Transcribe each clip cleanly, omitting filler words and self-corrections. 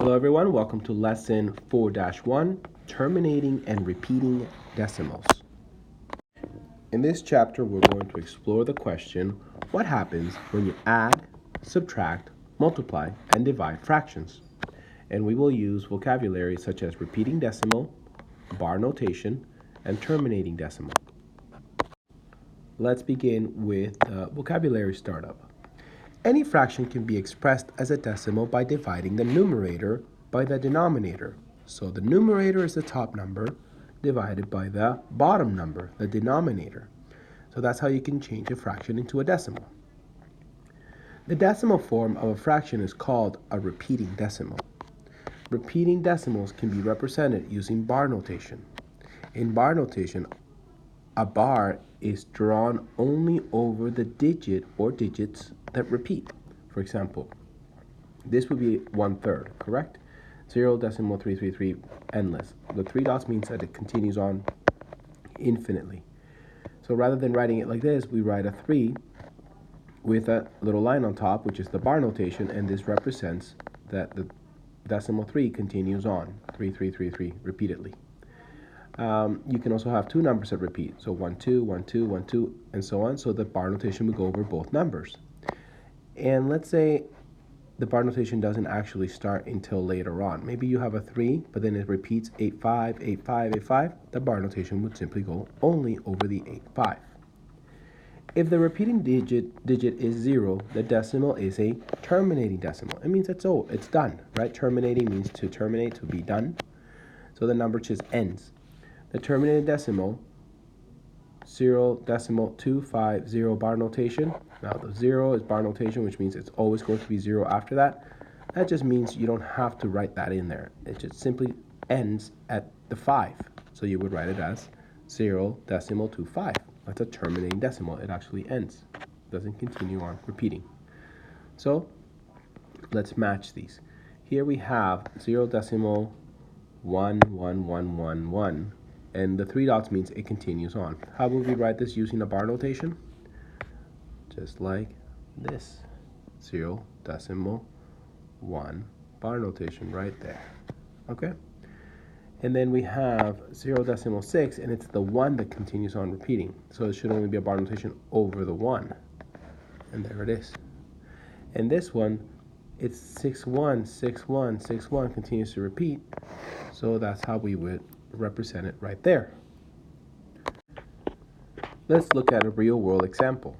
Hello everyone, welcome to lesson 4-1, Terminating and Repeating Decimals. In this chapter, we're going to explore the question, what happens when you add, subtract, multiply, and divide fractions? And we will use vocabulary such as repeating decimal, bar notation, and terminating decimal. Let's begin with the vocabulary startup. Any fraction can be expressed as a decimal by dividing the numerator by the denominator. So the numerator is the top number divided by the bottom number, the denominator. So that's how you can change a fraction into a decimal. The decimal form of a fraction is called a repeating decimal. Repeating decimals can be represented using bar notation. In bar notation, a bar is drawn only over the digit or digits that repeat. For example, this would be 1/3, correct? 0.333, endless. The three dots means that it continues on infinitely. So rather than writing it like this, we write a 3 with a little line on top, which is the bar notation, and this represents that the decimal 3 continues on, 3 repeatedly. You can also have two numbers that repeat, so 1 2 1 2 1 2 and so on, so the bar notation would go over both numbers. And let's say the bar notation doesn't actually start until later on. Maybe you have a 3, but then it repeats 8 5 8 5 8 5. The bar notation would simply go only over the 8 5. If the repeating digit is 0, the decimal is a terminating decimal. It means it's done, right? Terminating means to terminate, to be done. So the number just ends. The terminating decimal, 0.250 bar notation. Now the 0 is bar notation, which means it's always going to be 0 after that. That just means you don't have to write that in there. It just simply ends at the 5. So you would write it as 0.25. That's a terminating decimal. It actually ends. It doesn't continue on repeating. So let's match these. Here we have 0.11111. And the 3 dots means it continues on. How would we write this using a bar notation? Just like this. 0.1 bar notation right there. Okay? And then we have 0.6, and it's the 1 that continues on repeating. So it should only be a bar notation over the 1. And there it is. And this one, it's 616161 continues to repeat. So that's how we would represent it right there. Let's look at a real world example.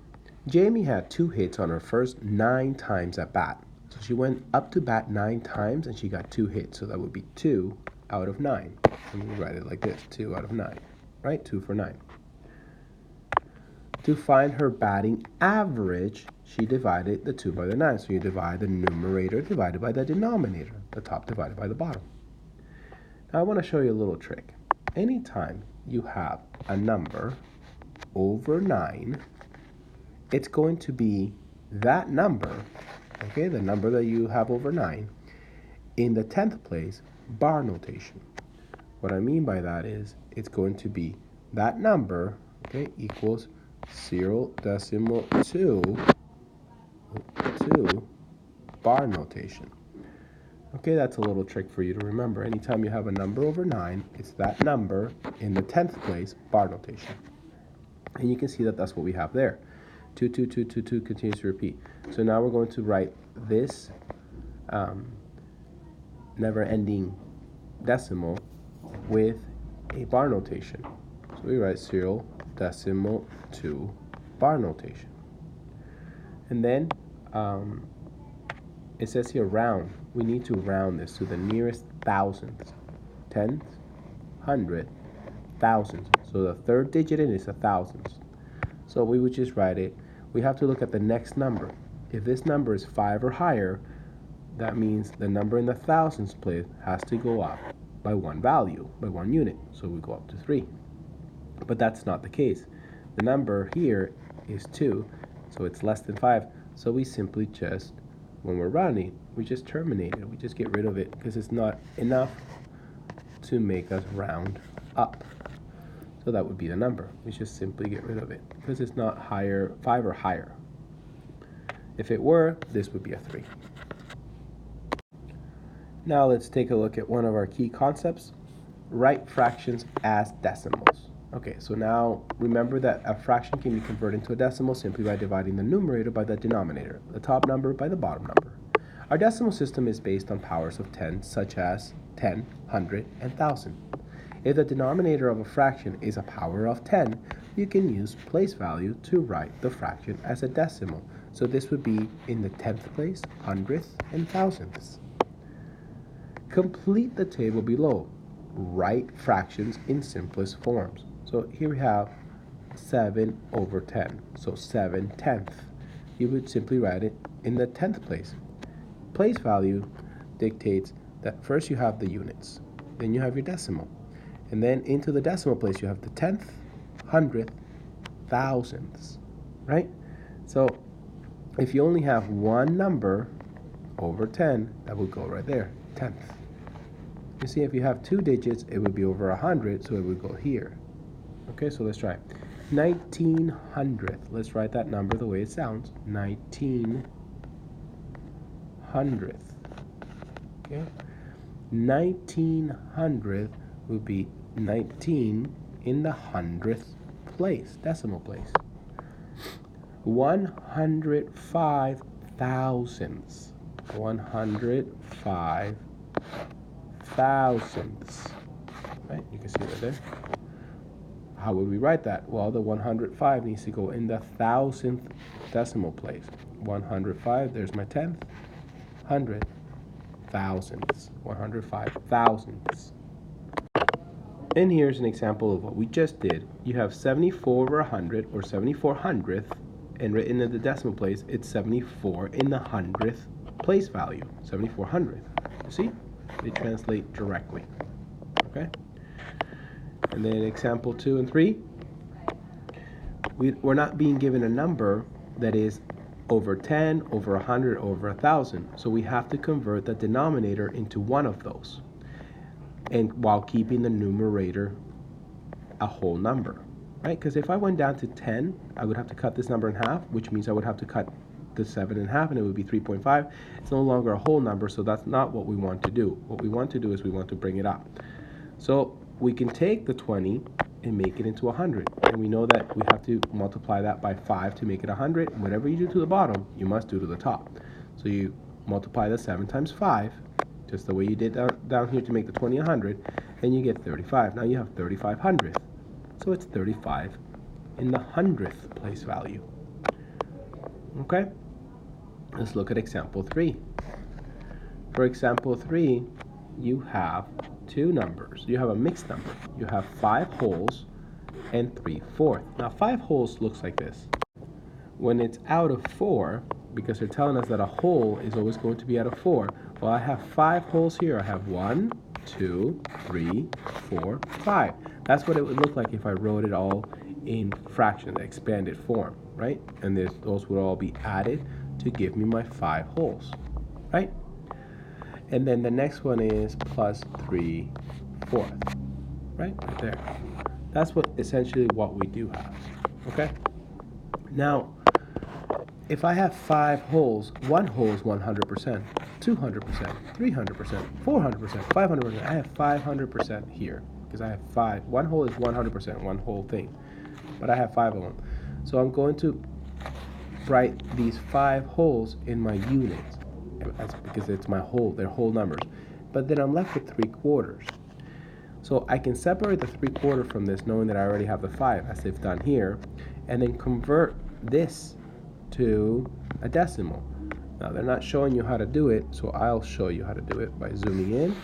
Jamie had 2 hits on her first 9 times at bat. So she went up to bat 9 times and she got 2 hits. So that would be 2 out of 9. And we write it like this, 2 out of 9, right? 2 for 9. To find her batting average, she divided the 2 by the 9. So you divide the numerator divided by the denominator, the top divided by the bottom. Now I want to show you a little trick. Anytime you have a number over 9, it's going to be that number, okay, the number that you have over 9, in the 10th place, bar notation. What I mean by that is it's going to be that number, okay, equals 0.2 bar notation. Okay, that's a little trick for you to remember. Anytime you have a number over 9, it's that number in the 10th place, bar notation. And you can see that that's what we have there. 2 2 2 2 2 continues to repeat. So now we're going to write this never-ending decimal with a bar notation. So we write 0.2 bar notation. And then it says here round. We need to round this to the nearest thousandth, tenth, hundredth, thousandth. So the third digit in is a thousandth. So we would just write it. We have to look at the next number. If this number is 5 or higher, that means the number in the thousands place has to go up by 1 value, by 1 unit. So we go up to 3. But that's not the case. The number here is 2, so it's less than 5. So we simply just, when we're rounding, we just terminate it. We just get rid of it because it's not enough to make us round up. So that would be the number. We just simply get rid of it because it's not 5 or higher. If it were, this would be a 3. Now let's take a look at one of our key concepts, write fractions as decimals. Okay, so now remember that a fraction can be converted into a decimal simply by dividing the numerator by the denominator, the top number by the bottom number. Our decimal system is based on powers of 10, such as 10, 100, and 1,000. If the denominator of a fraction is a power of 10, you can use place value to write the fraction as a decimal. So this would be in the 10th place, 100th, and 1,000ths. Complete the table below. Write fractions in simplest forms. So here we have 7 over 10. So 7/10. You would simply write it in the 10th place. Place value dictates that first you have the units, then you have your decimal, and then into the decimal place you have the 10th, 100th, 1,000ths, right? So if you only have one number over 10, that would go right there, 10th. You see, if you have two digits, it would be over 100, so it would go here. Okay, so let's try 1900th. Let's write that number the way it sounds, 1900th. Okay, 1900th would be 19 in the 100th place, decimal place. 105 thousandths. 105 thousandths. Right? You can see right there. How would we write that? Well, the 105 needs to go in the 1,000th decimal place. 105, there's my 10th. 100 thousandths. 105 thousandths. And here's an example of what we just did. You have 74 over 100, or 74/100th, and written in the decimal place, it's 74 in the 100th place value. 74/100th. You see? They translate directly. Okay? And then example 2 and 3, we're not being given a number that is over 10, over 100, over 1,000. So we have to convert the denominator into one of those, and while keeping the numerator a whole number, right? Because if I went down to 10, I would have to cut this number in half, which means I would have to cut the 7 in half, and it would be 3.5. It's no longer a whole number, so that's not what we want to do. What we want to do is we want to bring it up. So we can take the 20 and make it into 100, and we know that we have to multiply that by 5 to make it 100. And whatever you do to the bottom, you must do to the top. So you multiply the 7 times 5, just the way you did down here to make the 20 100, and you get 35. Now you have 35/100th. So it's 35 in the 100th place value. Okay? Let's look at example 3. For example 3, you have two numbers. You have a mixed number. You have 5 wholes and 3/4. Now 5 wholes looks like this. When it's out of 4, because they're telling us that a whole is always going to be out of 4, well, I have 5 wholes here. I have 1, 2, 3, 4, 5. That's what it would look like if I wrote it all in fraction, expanded form, right? And those would all be added to give me my 5 wholes, right? And then the next one is plus 3/4, right there. That's essentially what we do have, okay? Now, if I have 5 wholes, one whole is 100%, 200%, 300%, 400%, 500%. I have 500% here because I have 5. One whole is 100%, one whole thing, but I have 5 of them. So I'm going to write these 5 wholes in my units. Because it's they're whole numbers. But then I'm left with 3/4. So I can separate the 3/4 from this, knowing that I already have the 5, as they've done here, and then convert this to a decimal. Now they're not showing you how to do it, so I'll show you how to do it by zooming in.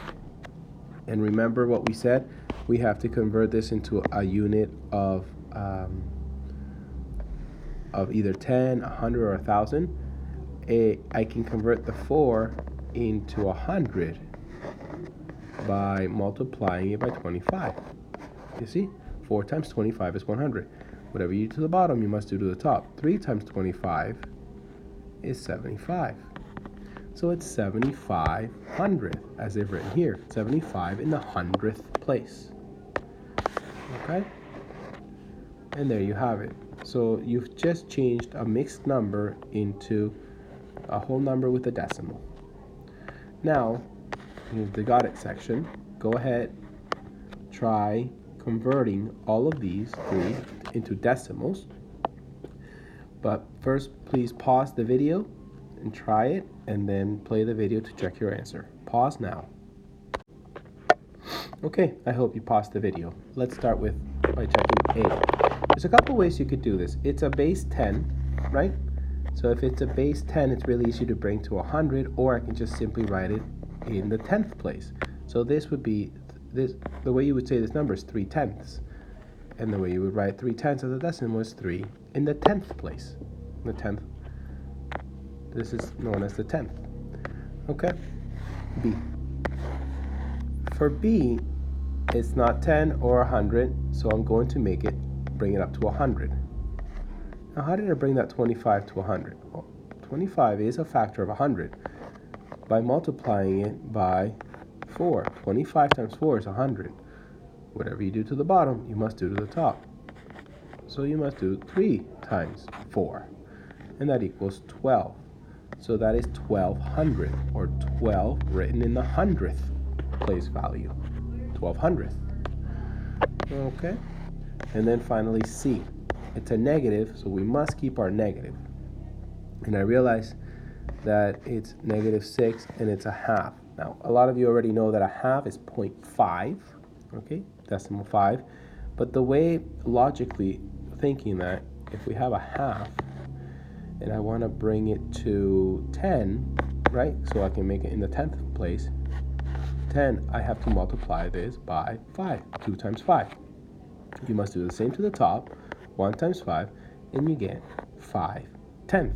And remember what we said, we have to convert this into a unit of either 10, 100, or 1,000. I can convert the 4 into 100 by multiplying it by 25. You see? 4 times 25 is 100. Whatever you do to the bottom, you must do to the top. 3 times 25 is 75. So it's 75/100th, as they've written here. 75 in the 100th place. Okay? And there you have it. So you've just changed a mixed number into a whole number with a decimal. Now, here's the got it section. Go ahead, try converting all of these three into decimals. But first, please pause the video and try it, and then play the video to check your answer. Pause now. Okay, I hope you paused the video. Let's start by checking A. There's a couple ways you could do this. It's a base 10, right? So if it's a base 10, it's really easy to bring to 100, or I can just simply write it in the 10th place. So this would be, the way you would say this number is 3/10. And the way you would write 3/10 as a decimal is 3 in the 10th place. The 10th. This is known as the 10th. Okay? B. For B, it's not 10 or 100, so I'm going to bring it up to 100. Now, how did I bring that 25 to 100? Well, 25 is a factor of 100 by multiplying it by 4. 25 times 4 is 100. Whatever you do to the bottom, you must do to the top. So you must do 3 times 4, and that equals 12. So that is 1200, or 12 written in the 100th place value. 1200th. Okay? And then finally C. It's a negative, so we must keep our negative. And I realize that it's -6 and it's a half. Now, a lot of you already know that a half is 0.5, okay, decimal 5. But the way, logically thinking that, if we have a half and I want to bring it to 10, right, so I can make it in the 10th place, 10, I have to multiply this by 5, 2 times 5. You must do the same to the top, 1 times 5, and you get 5/10.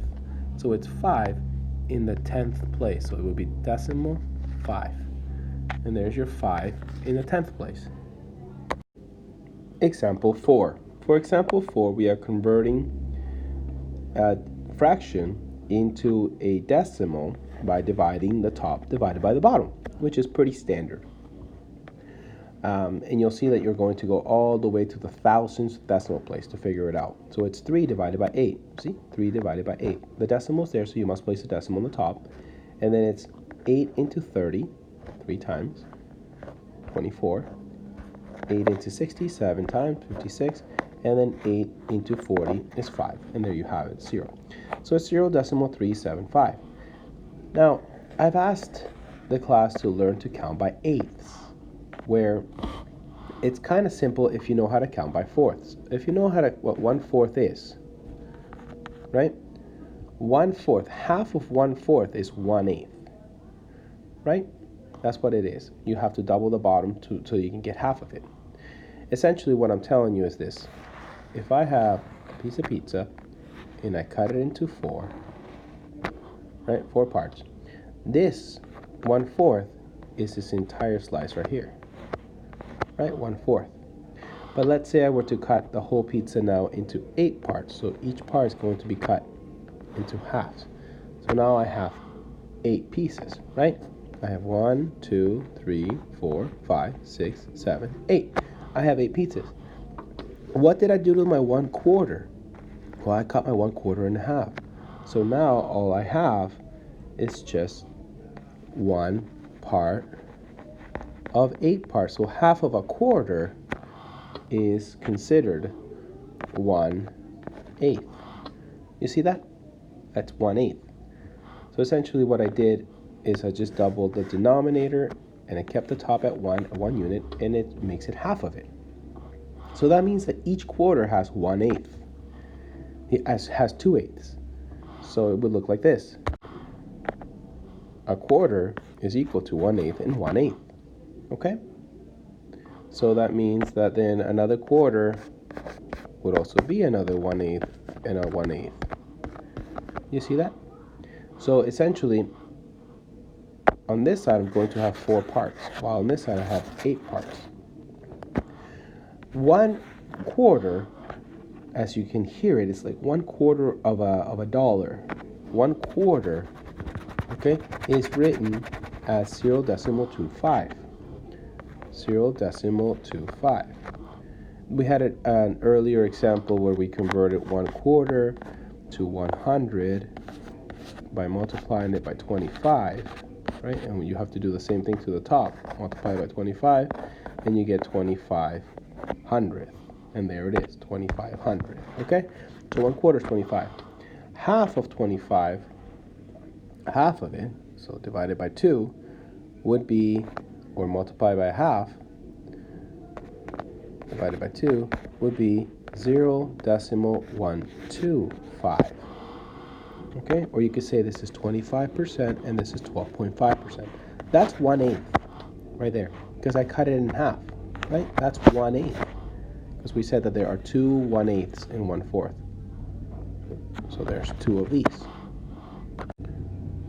So it's 5 in the 10th place, so it would be decimal 5. And there's your 5 in the 10th place. Example 4. For example 4, we are converting a fraction into a decimal by dividing the top divided by the bottom, which is pretty standard. And you'll see that you're going to go all the way to the thousandth decimal place to figure it out. So it's 3 divided by 8. See? 3 divided by 8. The decimal's there, so you must place a decimal on the top. And then it's 8 into 30, 3 times, 24. 8 into 60, 7 times, 56. And then 8 into 40 is 5. And there you have it, 0. So it's 0.375. Now, I've asked the class to learn to count by eighths, where it's kind of simple if you know how to count by fourths. If you know what 1/4 is, right? 1/4, half of 1/4 is 1/8, right? That's what it is. You have to double the bottom so you can get half of it. Essentially, what I'm telling you is this. If I have a piece of pizza and I cut it into 4, right? 4 parts. This 1/4 is this entire slice right here. Right, 1/4. But let's say I were to cut the whole pizza now into 8 parts. So each part is going to be cut into halves. So now I have 8 pieces, right? I have 1, 2, 3, 4, 5, 6, 7, 8. I have 8 pizzas. What did I do to my 1/4? Well, I cut my 1/4 in half. So now all I have is just 1 part of 8 parts. So half of a quarter is considered 1/8. You see that? That's 1/8. So essentially what I did is I just doubled the denominator and I kept the top at 1 unit, and it makes it half of it. So that means that each quarter has 1/8. It has 2/8. So it would look like this. A quarter is equal to 1/8 and 1/8. Okay? So that means that then another quarter would also be another 1/8 and a 1/8. You see that? So essentially, on this side I'm going to have 4 parts, while on this side I have 8 parts. 1/4, as you can hear it, it's like 1/4 of a dollar. 1/4, okay, is written as 0.25. 0.25. We had an earlier example where we converted 1/4 to 100 by multiplying it by 25, right? And you have to do the same thing to the top. Multiply by 25, and you get 2500th. And there it is, 2500. Okay? So 1/4 is 25. Half of 25, half of it, so divided by 2, would be, or multiply by half, divided by 2, would be 0.125. Okay? Or you could say this is 25% and this is 12.5%. That's 1/8 right there, because I cut it in half, right? That's 1/8. Because we said that there are 2 1/8 and 1/4. So there's 2 of these.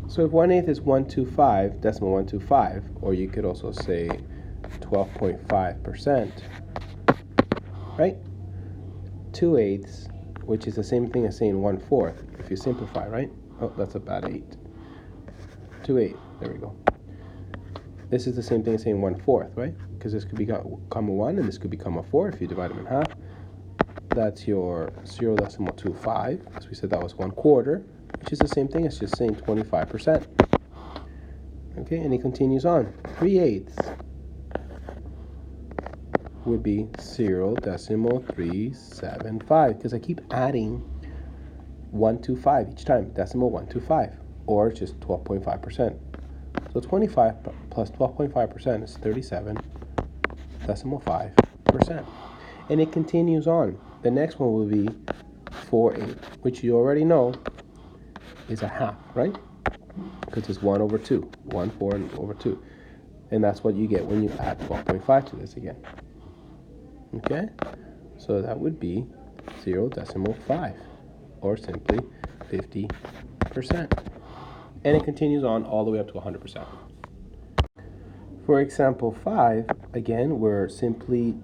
So if 1/8 is 125, decimal 125, or you could also say 12.5%, right? 2/8, which is the same thing as saying 1/4, if you simplify, right? Oh, that's a bad 8. 2/8, there we go. This is the same thing as saying 1/4, right? Because this could become a 1 and this could become a 4 if you divide them in half. That's your 0.25, because we said that was 1/4, which is the same thing as just saying 25%. Okay, and it continues on. 3/8 would be 0.375, because I keep adding 125 each time, decimal 125, or just 12.5%. So 25 plus 12.5% is 37.5%. And it continues on. The next one will be 4/8, which you already know is a half, right? Because it's 1/2, 1/4/2. And that's what you get when you add 12.5 to this again. Okay? So that would be 0.5, or simply 50%. And it continues on all the way up to 100%. For example 5, again, we're simply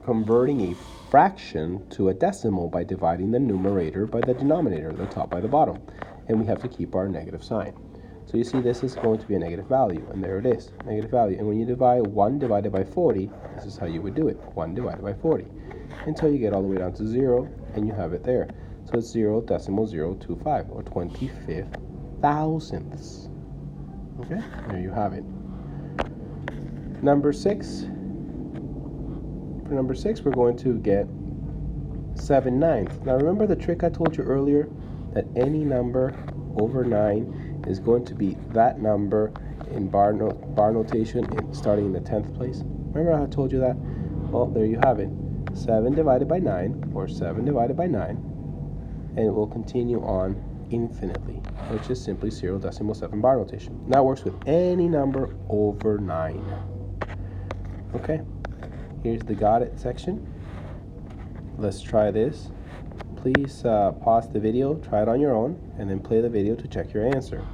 converting a fraction to a decimal by dividing the numerator by the denominator, the top by the bottom. And we have to keep our negative sign. So you see this is going to be a negative value, and there it is, negative value. And when you divide 1 divided by 40, this is how you would do it, 1 divided by 40, until you get all the way down to 0, and you have it there. So it's 0.025, or 25 thousandths. Okay, there you have it. Number 6. For number 6, we're going to get 7/9. Now remember the trick I told you earlier, that any number over 9 is going to be that number in bar notation starting in the 10th place. Remember how I told you that? Well, there you have it. 7 divided by 9, or 7 divided by 9, and it will continue on infinitely, which is simply 0.7 bar notation. That works with any number over 9. Okay, here's the got it section. Let's try this. Please pause the video, try it on your own, and then play the video to check your answer.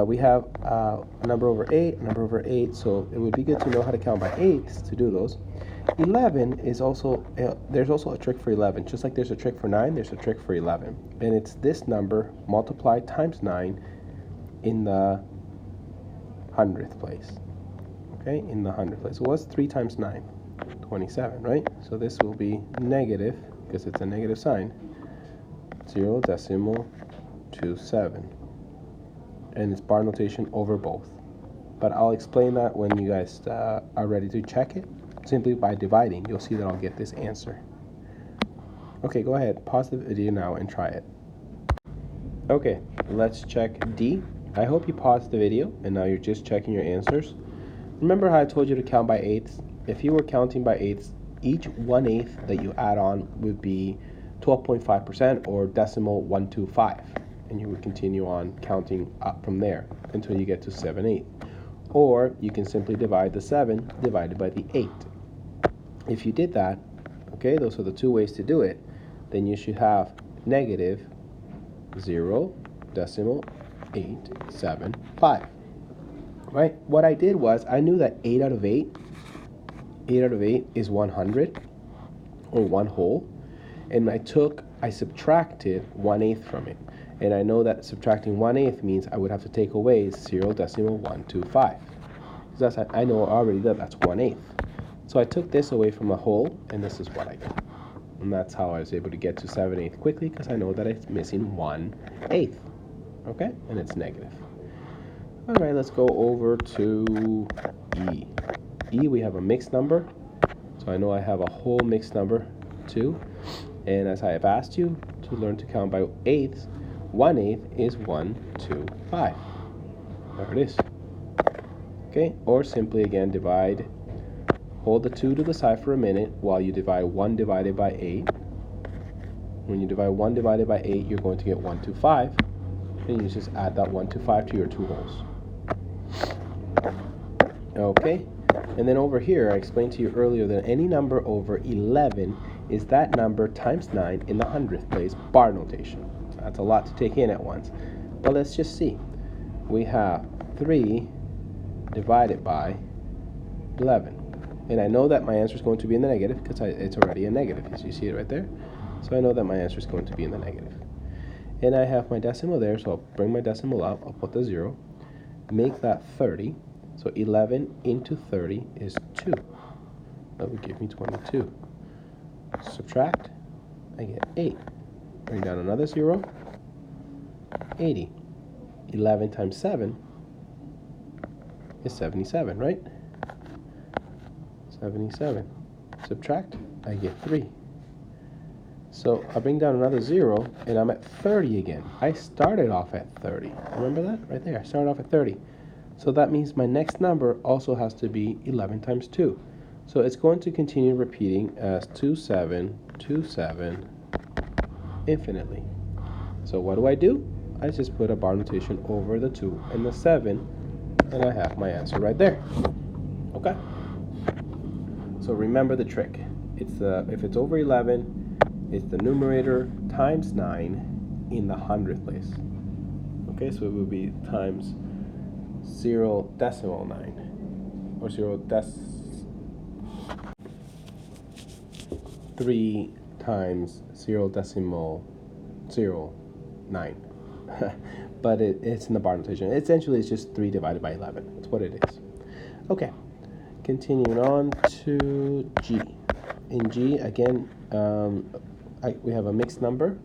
We have a number over 8, a number over 8, so it would be good to know how to count by eighths to do those. 11 is also, there's also a trick for 11. Just like there's a trick for 9, there's a trick for 11. And it's this number multiplied times 9 in the 100th place. Okay, in the 100th place. So what's 3 times 9? 27, right? So this will be negative, because it's a negative sign, 0.27. And it's bar notation over both. But I'll explain that when you guys are ready to check it. Simply by dividing, you'll see that I'll get this answer. Okay, go ahead, pause the video now and try it. Okay, let's check D. I hope you paused the video and now you're just checking your answers. Remember how I told you to count by eighths? If you were counting by eighths, each 1/8 that you add on would be 12.5%, or decimal 125. And you would continue on counting up from there until you get to 7/8. Or you can simply divide the 7 divided by the 8. If you did that, okay, those are the two ways to do it, then you should have negative 0.875. Right? What I did was, I knew that 8 out of 8 is 100, or 1 whole, and I subtracted 1/8 from it. And I know that subtracting 1/8 means I would have to take away 0.125. Because I know already that that's 1/8. So I took this away from a whole, and this is what I got. And that's how I was able to get to 7/8 quickly, because I know that it's missing 1/8. Okay? And it's negative. All right, let's go over to E. E, we have a mixed number. So I know I have a whole mixed number, 2. And as I have asked you to learn to count by eighths, 1/8 is 1, 2, 5. There it is. Okay, or simply again divide, hold the 2 to the side for a minute while you divide 1 divided by 8. When you divide 1 divided by 8, you're going to get 1, 2, 5. And you just add that 1, 2, 5 to your 2 wholes. Okay, and then over here, I explained to you earlier that any number over 11 is that number times 9 in the hundredth place, bar notation. That's a lot to take in at once. But let's just see. We have 3 divided by 11. And I know that my answer is going to be in the negative because it's already a negative. As you see it right there. So I know that my answer is going to be in the negative. And I have my decimal there, so I'll bring my decimal up. I'll put the 0. Make that 30. So 11 into 30 is 2. That would give me 22. Subtract, I get 8. Bring down another 0. 80. 11 times 7 is 77, right? 77. Subtract, I get 3. So I bring down another 0, and I'm at 30 again. I started off at 30. Remember that? Right there. I started off at 30. So that means my next number also has to be 11 times 2. So it's going to continue repeating as 2, 7, 2, 7, infinitely. So what do? I just put a bar notation over the 2 and the 7, and I have my answer right there. Okay? So remember the trick. It's if it's over 11, it's the numerator times 9 in the hundredth place. Okay, so it would be times 0.9 or 3 times 0.09. But it's in the bar notation. Essentially, it's just 3 divided by 11. That's what it is. Okay, continuing on to G. In G, again, we have a mixed number,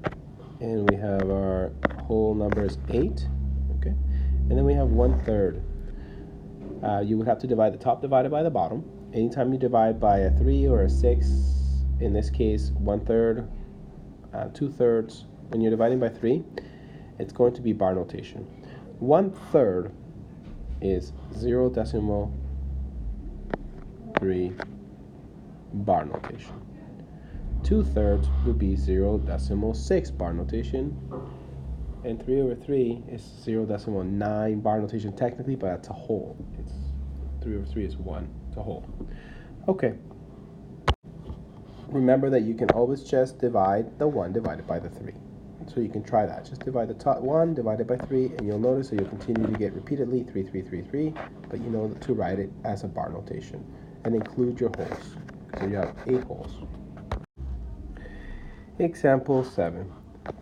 and we have our whole number is 8. Okay, and then we have 1/3. You would have to divide the top divided by the bottom. Anytime you divide by a 3 or a 6, in this case 1/3, 2/3, when you're dividing by 3, it's going to be bar notation. 1/3 is 0.3 bar notation. 2/3 would be 0.6 bar notation. And 3 over 3 is 0.9 bar notation technically, but that's a whole. It's 3 over 3 is 1. It's a whole. Okay. Remember that you can always just divide the 1 divided by the 3. So you can try that. Just divide the top 1 divided by 3, and you'll notice that you'll continue to get repeatedly 3, 3, 3, 3, but you know to write it as a bar notation. And include your holes. So you have 8 holes. Example 7.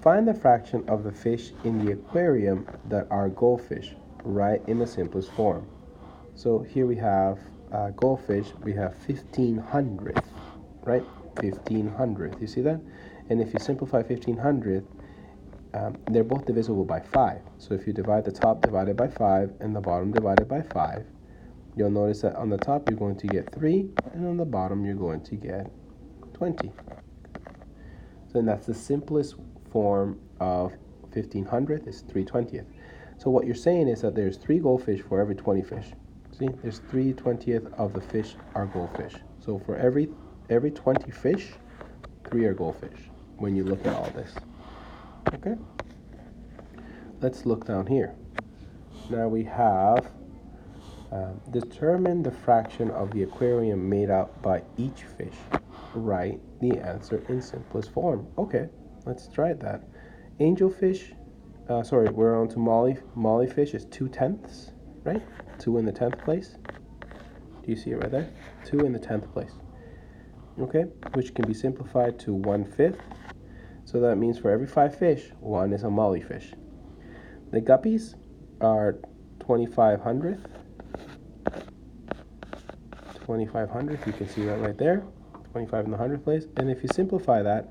Find the fraction of the fish in the aquarium that are goldfish. Write in the simplest form. So here we have goldfish. We have 1,500th, right? 1,500th. You see that? And if you simplify 1,500th, they're both divisible by 5. So if you divide the top divided by 5 and the bottom divided by 5, you'll notice that on the top you're going to get 3, and on the bottom you're going to get 20. So that's the simplest form of 1,500th is 3/20th. So what you're saying is that there's 3 goldfish for every 20 fish. See, there's 3/20th of the fish are goldfish. So for every 20 fish, 3 are goldfish when you look at all this. Okay? Let's look down here. Now we have determine the fraction of the aquarium made up by each fish. Write the answer in simplest form. Okay, let's try that. Angelfish, we're on to Molly fish is 2/10, right? 2 in the 10th place. Do you see it right there? 2 in the 10th place. Okay, which can be simplified to 1/5. So that means for every 5 fish, 1 is a Molly fish. The guppies are 2,500th. 2,500th, you can see that right there. 25 in the 100th place. And if you simplify that,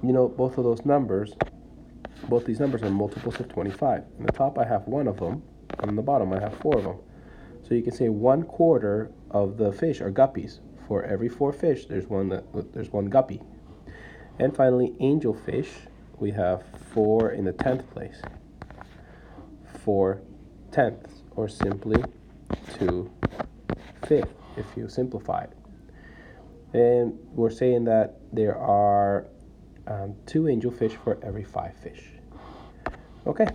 you know both these numbers are multiples of 25. In the top I have one of them, on the bottom. I have 4 of them. So you can say 1/4 of the fish are guppies. For every 4 fish, there's one guppy. And finally, angelfish, we have 4 in the 10th place. 4/10, or simply 2/5 if you simplify it. And we're saying that there are 2 angelfish for every 5 fish. Okay.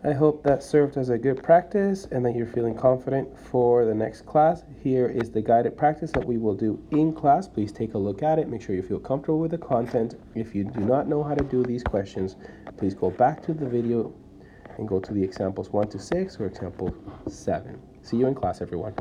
I hope that served as a good practice and that you're feeling confident for the next class. Here is the guided practice that we will do in class. Please take a look at it. Make sure you feel comfortable with the content. If you do not know how to do these questions, please go back to the video and go to the examples 1 to 6 or example 7. See you in class, everyone.